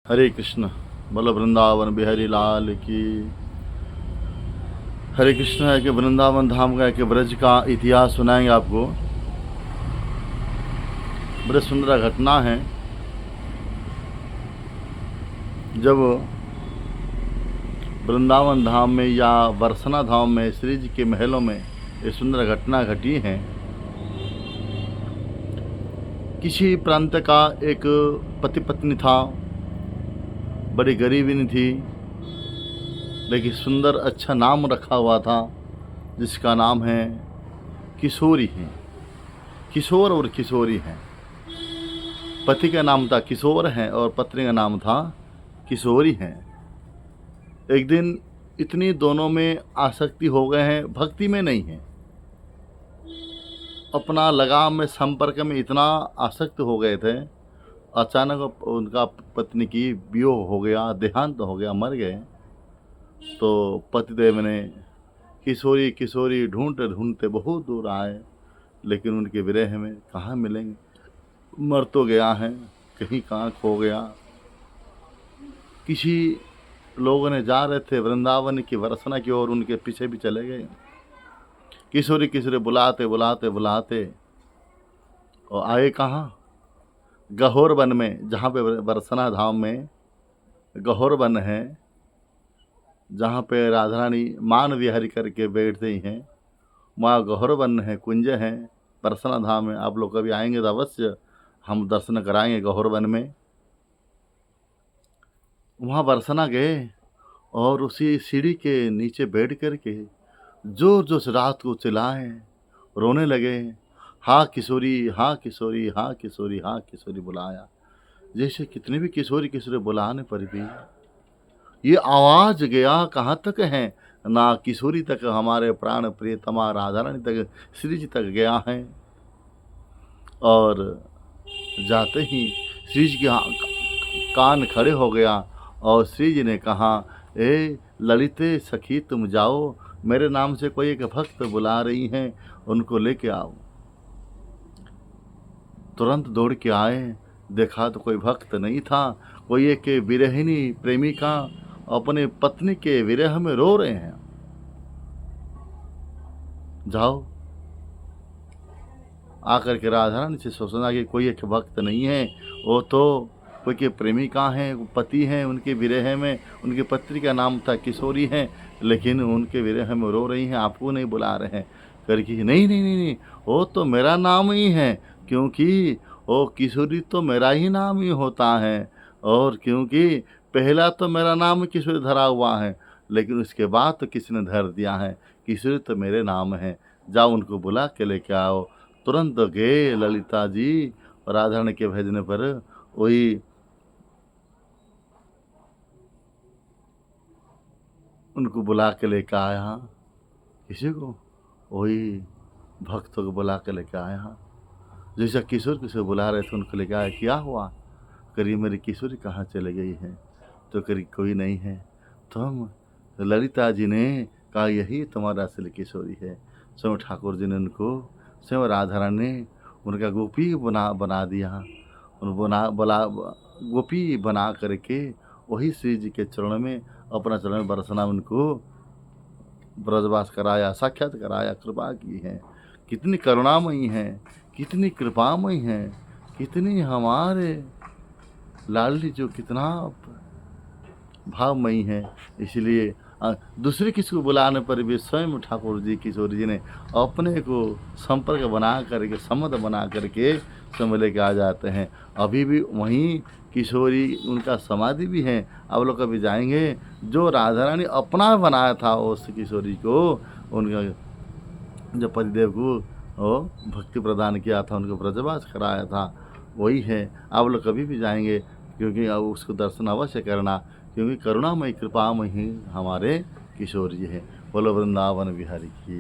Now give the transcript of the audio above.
हरे कृष्ण। बोलो वृंदावन बिहारी लाल की। हरे कृष्ण है कि वृंदावन धाम का कि ब्रज का इतिहास सुनाएंगे आपको। बड़ी सुंदर घटना है। जब वृंदावन धाम में या बरसना धाम में श्री जी के महलों में ये सुंदर घटना घटी है। किसी प्रांत का एक पति पत्नी था, बड़ी गरीबी नहीं थी, लेकिन सुंदर अच्छा नाम रखा हुआ था, जिसका नाम है किशोरी है। किशोर और किशोरी हैं। पति का नाम था किशोर है और पत्नी का नाम था किशोरी है। एक दिन इतनी दोनों में आसक्ति हो गए हैं, भक्ति में नहीं है, अपना लगाव में संपर्क में इतना आसक्त हो गए थे। अचानक उनका पत्नी की वियोग हो गया, देहांत हो गया, मर गए। तो पतिदेव ने किशोरी किशोरी ढूंढते ढूंढते बहुत दूर आए, लेकिन उनके विरह में कहाँ मिलेंगे। मर तो गया है, कहीं कहाँ खो गया। किसी लोगों ने जा रहे थे वृंदावन की बरसना की ओर, उनके पीछे भी चले गए। किशोरी किशोरी बुलाते बुलाते बुलाते और आए कहाँ, गहोर वन में, जहाँ पे बरसना धाम में गहोर वन है, जहाँ पे राधा रानी मान विहारी करके बैठते ही हैं। वहाँ गहोर वन है, कुंज है बरसना धाम में। आप लोग कभी आएंगे तो अवश्य हम दर्शन कराएंगे गहोर वन में। वहाँ बरसना गए और उसी सीढ़ी के नीचे बैठ करके जोर जोर से रात को चिल्लाए, रोने लगे। हाँ किशोरी, हाँ किशोरी, हाँ किशोरी, हाँ किशोरी बुलाया। जैसे कितने भी किशोरी किशोरी बुलाने पर भी ये आवाज़ गया कहाँ तक है, ना किशोरी तक, हमारे प्राण प्रियतमा राधा रानी तक, श्री जी तक गया है। और जाते ही श्री जी के कान खड़े हो गया और श्री जी ने कहा, ए ललिते सखी तुम जाओ, मेरे नाम से कोई एक भक्त बुला रही हैं, उनको लेके आओ। तुरंत दौड़ के आए, देखा तो कोई भक्त नहीं था, कोई एक विरहिणी प्रेमिका अपने पत्नी के विरह में रो रहे हैं। जाओ, आकर के राधा रानी से सोचना कि कोई एक भक्त नहीं है, वो तो कोई के प्रेमिका हैं, पति हैं, उनके विरह में, उनकी पत्नी का नाम था किशोरी हैं, लेकिन उनके विरह में रो रही हैं, आपको नहीं बुला रहे हैं। करके नहीं नहीं नहीं नहीं, वो तो मेरा नाम ही है, क्योंकि वो किशोरी तो मेरा ही नाम ही होता है, और क्योंकि पहला तो मेरा नाम किशोरी धरा हुआ है, लेकिन उसके बाद तो किसने धर दिया है, किशोरी तो मेरे नाम है। जाओ उनको बुला के लेके आओ। तुरंत गए ललिता जी, और राधा रानी के भेजने पर वही उनको बुला के लेकर आया। किसी को, वही भक्तों को बुला के लेकर आया। जैसा किशोर किशोर बुला रहे थे उनको लेकर आया। क्या हुआ? करीब मेरी किशोरी कहाँ चले गई है? तो करीब कोई नहीं है। तो हम ललिता जी ने कहा, यही तुम्हारा असली किशोरी है। स्वयं ठाकुर जी ने उनको, स्वयं राधा रानी ने उनका गोपी बना दिया। गोपी बना करके वही श्री जी के चरण में, अपना चरण में बरसना उनको ब्रजवास कराया, साक्षात कराया, कृपा की है। कितनी करुणामयी है, कितनी कृपामयी है, कितनी हमारे लाडली जो कितना भावमयी है। इसलिए दूसरे किसी को बुलाने पर भी स्वयं ठाकुर जी किशोरी जी ने अपने को संपर्क बना करके, संबंध बना करके स्वयं लेके आ जाते हैं। अभी भी वहीं किशोरी, उनका समाधि भी है, आप लोग कभी जाएंगे। जो राधा रानी अपना बनाया था उस किशोरी को, उनका जो पतिदेव को वो भक्ति प्रदान किया था, उनको ब्रजवास कराया था, वही है। आप लोग कभी भी जाएंगे, क्योंकि अब उसको दर्शन अवश्य करना, क्योंकि करुणामय कृपामय ही हमारे किशोर जी हैं। बोलो वृंदावन बिहारी की।